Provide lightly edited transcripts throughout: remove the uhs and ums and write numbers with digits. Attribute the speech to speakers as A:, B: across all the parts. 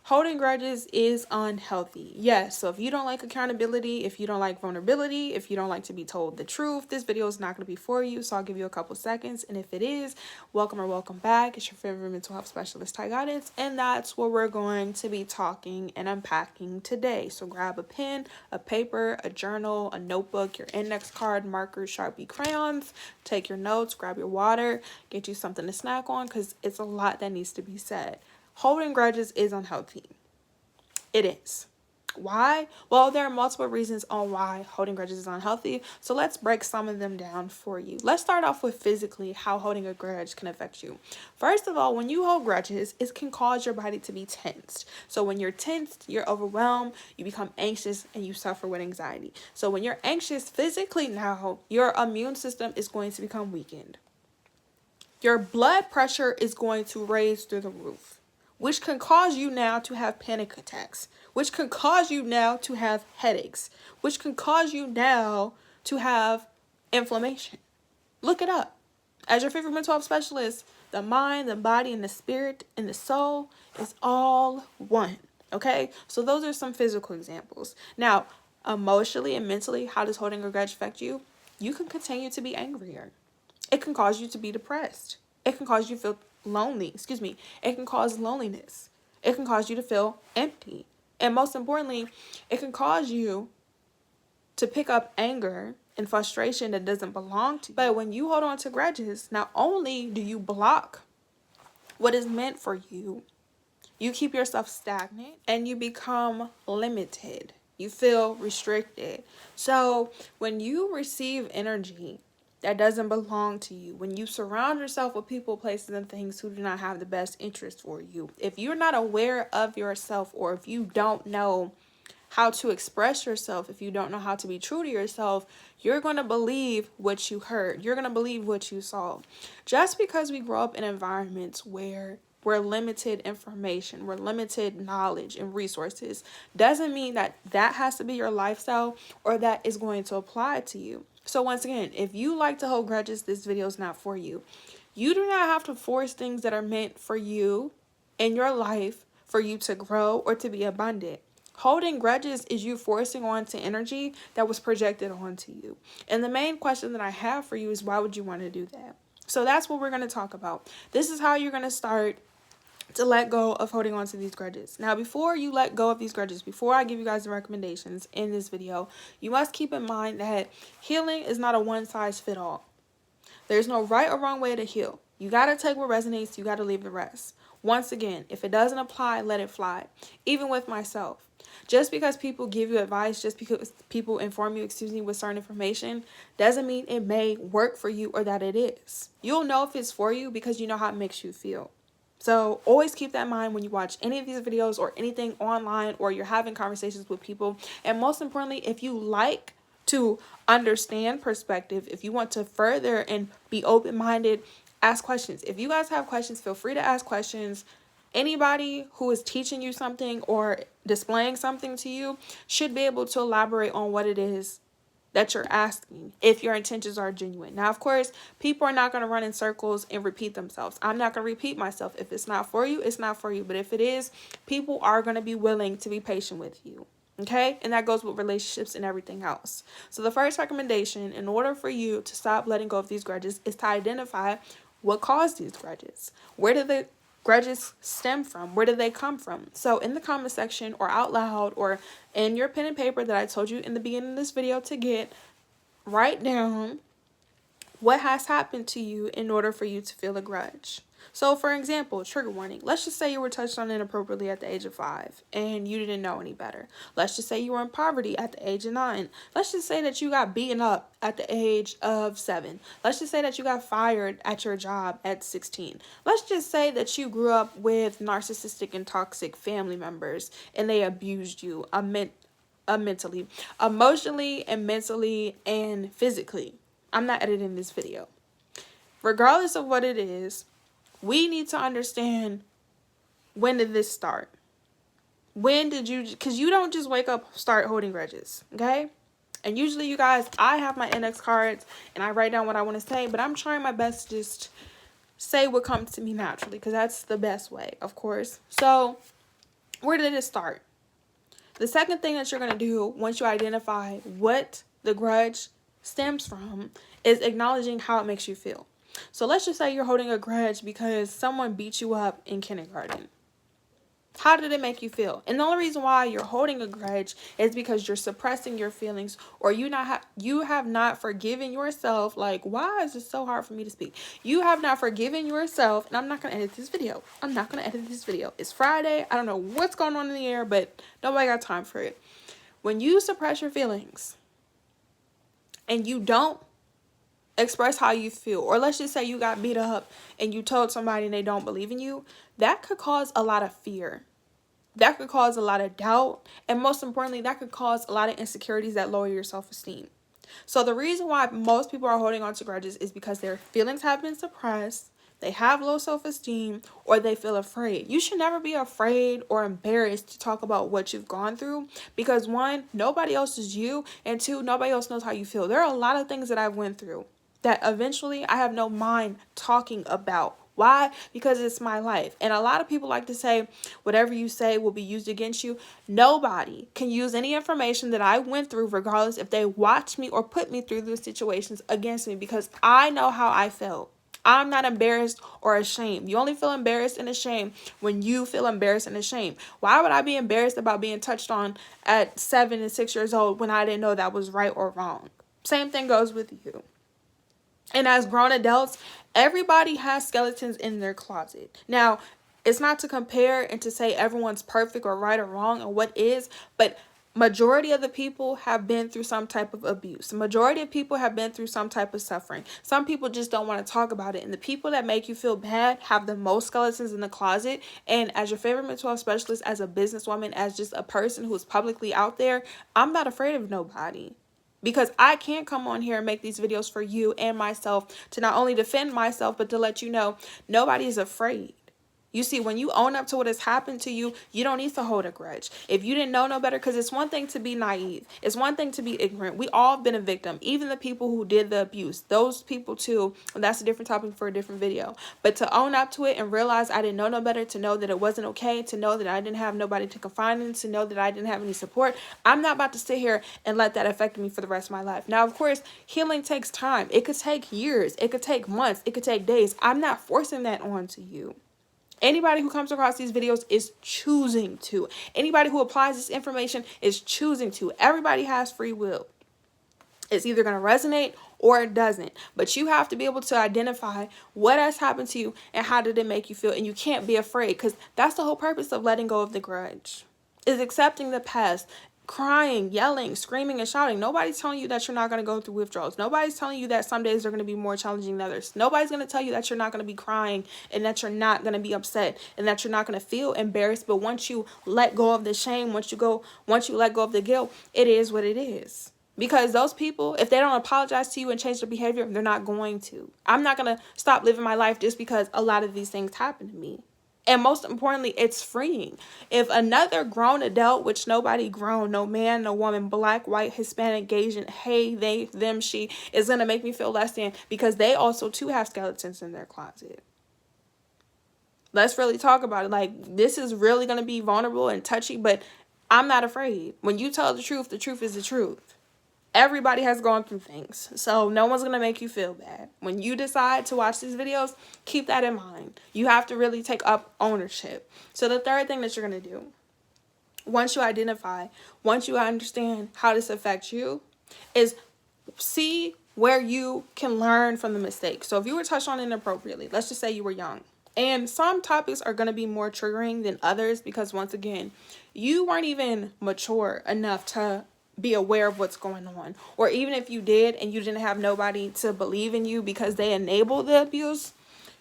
A: Holding grudges is unhealthy. Yes, so if you don't like accountability, if you don't like vulnerability, if you don't like to be told the truth, this video is not going to be for you. So I'll give you a couple seconds. And if it is, welcome or welcome back. It's your favorite mental health specialist, Ty Guidance. And that's what we're going to be talking and unpacking today. So grab a pen, a paper, a journal, a notebook, your index card, markers, Sharpie, crayons. Take your notes, grab your water, get you something to snack on because it's a lot that needs to be said. Holding grudges is unhealthy. It is. Why? Well, there are multiple reasons on why holding grudges is unhealthy. So let's break some of them down for you. Let's start off with physically how holding a grudge can affect you. First of all, when you hold grudges, it can cause your body to be tensed. So when you're tensed, you're overwhelmed, you become anxious, and you suffer with anxiety. So when you're anxious physically now, your immune system is going to become weakened. Your blood pressure is going to raise through the roof, which can cause you now to have panic attacks, which can cause you now to have headaches, which can cause you now to have inflammation. Look it up. As your favorite mental health specialist, the mind, the body, and the spirit, and the soul is all one, okay? So those are some physical examples. Now, emotionally and mentally, how does holding a grudge affect you? You can continue to be angrier. It can cause you to be depressed. It can cause you to feel lonely. It can cause loneliness. It can cause you to feel empty. And most importantly, it can cause you to pick up anger and frustration that doesn't belong to you. But when you hold on to grudges, not only do you block what is meant for you, you keep yourself stagnant and you become limited. You feel restricted. So when you receive energy that doesn't belong to you, when you surround yourself with people, places, and things who do not have the best interest for you, if you're not aware of yourself, or if you don't know how to express yourself, if you don't know how to be true to yourself, you're going to believe what you heard. You're going to believe what you saw. Just because we grow up in environments where we're limited information, we're limited knowledge and resources, doesn't mean that that has to be your lifestyle or that is going to apply to you. So once again, if you like to hold grudges, this video is not for you. You do not have to force things that are meant for you in your life for you to grow or to be abundant. Holding grudges is you forcing onto energy that was projected onto you. And the main question that I have for you is, why would you want to do that? So that's what we're going to talk about. This is how you're going to start to let go of holding on to these grudges. Now, before you let go of these grudges, before I give you guys the recommendations in this video, you must keep in mind that healing is not a one-size-fits-all. There's no right or wrong way to heal. You got to take what resonates. You got to leave the rest. Once again, if it doesn't apply, let it fly. Even with myself. Just because people give you advice, just because people inform you, with certain information, doesn't mean it may work for you or that it is. You'll know if it's for you because you know how it makes you feel. So always keep that in mind when you watch any of these videos or anything online, or you're having conversations with people. And most importantly, if you like to understand perspective, if you want to further and be open-minded, ask questions. If you guys have questions, feel free to ask questions. Anybody who is teaching you something or displaying something to you should be able to elaborate on what it is that you're asking, if your intentions are genuine. Now, of course, people are not going to run in circles and repeat themselves. I'm not going to repeat myself. If it's not for you, it's not for you. But if it is, people are going to be willing to be patient with you. Okay? And that goes with relationships and everything else. So the first recommendation, in order for you to stop letting go of these grudges, is to identify what caused these grudges. Where did the grudges stem from? Where did they come from? So in the comment section, or out loud, or in your pen and paper that I told you in the beginning of this video to get, write down what has happened to you in order for you to feel a grudge. So for example, trigger warning. Let's just say you were touched on inappropriately at the age of 5 and you didn't know any better. Let's just say you were in poverty at the age of 9. Let's just say that you got beaten up at the age of 7. Let's just say that you got fired at your job at 16. Let's just say that you grew up with narcissistic and toxic family members and they abused you mentally, emotionally, and mentally, and physically. I'm not editing this video. Regardless of what it is, we need to understand, when did this start? When did you, because you don't just wake up, start holding grudges, okay? And usually, you guys, I have my index cards and I write down what I want to say, but I'm trying my best to just say what comes to me naturally, because that's the best way, of course. So Where did it start? The second thing that you're going to do once you identify what the grudge stems from is acknowledging how it makes you feel. So let's just say you're holding a grudge because someone beat you up in kindergarten. How did it make you feel? And the only reason why you're holding a grudge is because you're suppressing your feelings, or you have not forgiven yourself. Like, why is it so hard for me to speak? You have not forgiven yourself, and I'm not going to edit this video. It's Friday. I don't know what's going on in the air, but nobody got time for it. When you suppress your feelings and you don't express how you feel, or let's just say you got beat up and you told somebody and they don't believe in you, that could cause a lot of fear. That could cause a lot of doubt. And most importantly, that could cause a lot of insecurities that lower your self-esteem. So the reason why most people are holding on to grudges is because their feelings have been suppressed, they have low self-esteem, or they feel afraid. You should never be afraid or embarrassed to talk about what you've gone through, because one, nobody else is you, and two, nobody else knows how you feel. There are a lot of things that I went through that eventually I have no mind talking about. Why? Because it's my life. And a lot of people like to say, whatever you say will be used against you. Nobody can use any information that I went through, regardless if they watched me or put me through those situations, against me, because I know how I felt. I'm not embarrassed or ashamed. You only feel embarrassed and ashamed when you feel embarrassed and ashamed. Why would I be embarrassed about being touched on at 7 and 6 years old when I didn't know that was right or wrong? Same thing goes with you. And as grown adults, everybody has skeletons in their closet. Now, it's not to compare and to say everyone's perfect or right or wrong or what is, but majority of the people have been through some type of abuse. The majority of people have been through some type of suffering. Some people just don't want to talk about it. And the people that make you feel bad have the most skeletons in the closet. And as your favorite mental health specialist, as a businesswoman, as just a person who is publicly out there, I'm not afraid of nobody. Because I can't come on here and make these videos for you and myself to not only defend myself, but to let you know nobody is afraid. You see, when you own up to what has happened to you, you don't need to hold a grudge. If you didn't know no better, because it's one thing to be naive. It's one thing to be ignorant. We all have been a victim, even the people who did the abuse. Those people too, and that's a different topic for a different video. But to own up to it and realize I didn't know no better, to know that it wasn't okay, to know that I didn't have nobody to confide in, to know that I didn't have any support, I'm not about to sit here and let that affect me for the rest of my life. Now, of course, healing takes time. It could take years. It could take months. It could take days. I'm not forcing that onto you. Anybody who comes across these videos is choosing to. Anybody who applies this information is choosing to. Everybody has free will. It's either going to resonate or it doesn't. But you have to be able to identify what has happened to you and how did it make you feel. And you can't be afraid, because that's the whole purpose of letting go of the grudge, is accepting the past. Crying, yelling, screaming, and shouting. Nobody's telling you that you're not going to go through withdrawals. Nobody's telling you that some days are going to be more challenging than others. Nobody's going to tell you that you're not going to be crying and that you're not going to be upset and that you're not going to feel embarrassed. But once you let go of the shame, once you let go of the guilt, it is what it is. Because those people, if they don't apologize to you and change their behavior, they're not going to. I'm not going to stop living my life just because a lot of these things happen to me. And most importantly, it's freeing. If another grown adult, which nobody grown, no man, no woman, black, white, Hispanic, Asian, hey, they, them, she, is going to make me feel less than, because they also too have skeletons in their closet. Let's really talk about it. Like, this is really going to be vulnerable and touchy, but I'm not afraid. When you tell the truth is the truth. Everybody has gone through things, so no one's going to make you feel bad. When you decide to watch these videos, keep that in mind. You have to really take up ownership. So the third thing that you're going to do, once you understand how this affects you, is see where you can learn from the mistake. So if you were touched on inappropriately, let's just say you were young. And some topics are going to be more triggering than others because, once again, you weren't even mature enough to be aware of what's going on. Or even if you did and you didn't have nobody to believe in you because they enabled the abuse,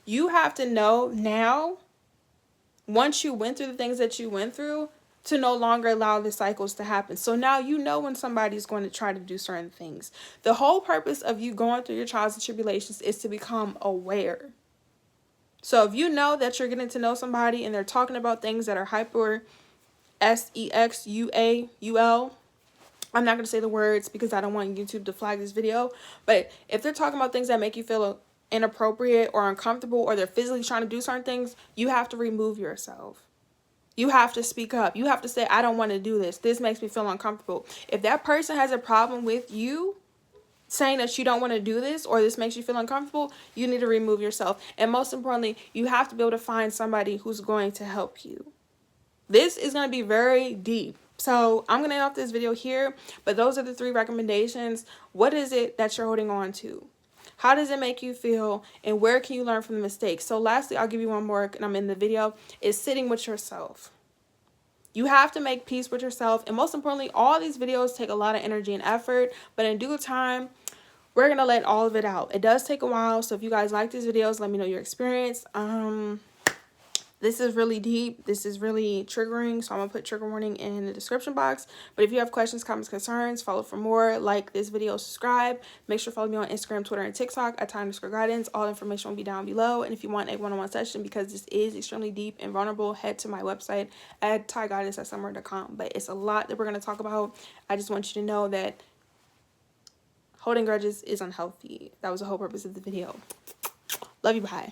A: you have to know now, once you went through the things that you went through, to no longer allow the cycles to happen. So now you know when somebody's going to try to do certain things. The whole purpose of you going through your trials and tribulations is to become aware. So if you know that you're getting to know somebody and they're talking about things that are hyper sexual, I'm not going to say the words because I don't want YouTube to flag this video. But if they're talking about things that make you feel inappropriate or uncomfortable, or they're physically trying to do certain things, you have to remove yourself. You have to speak up. You have to say, I don't want to do this. This makes me feel uncomfortable. If that person has a problem with you saying that you don't want to do this or this makes you feel uncomfortable, you need to remove yourself. And most importantly, you have to be able to find somebody who's going to help you. This is going to be very deep. So I'm going to end off this video here, but those are the 3 recommendations. What is it that you're holding on to? How does it make you feel? And where can you learn from the mistakes? So lastly, I'll give you one more and I'm in the video, is sitting with yourself. You have to make peace with yourself. And most importantly, all these videos take a lot of energy and effort, but in due time, we're going to let all of it out. It does take a while. So if you guys like these videos, let me know your experience. This is really deep. This is really triggering. So I'm going to put trigger warning in the description box. But if you have questions, comments, concerns, follow for more. Like this video, subscribe. Make sure to follow me on Instagram, Twitter, and TikTok at @Guidance. All information will be down below. And if you want a one-on-one session, because this is extremely deep and vulnerable, head to my website at tyguidance.summer.com. But it's a lot that we're going to talk about. I just want you to know that holding grudges is unhealthy. That was the whole purpose of the video. Love you. Bye.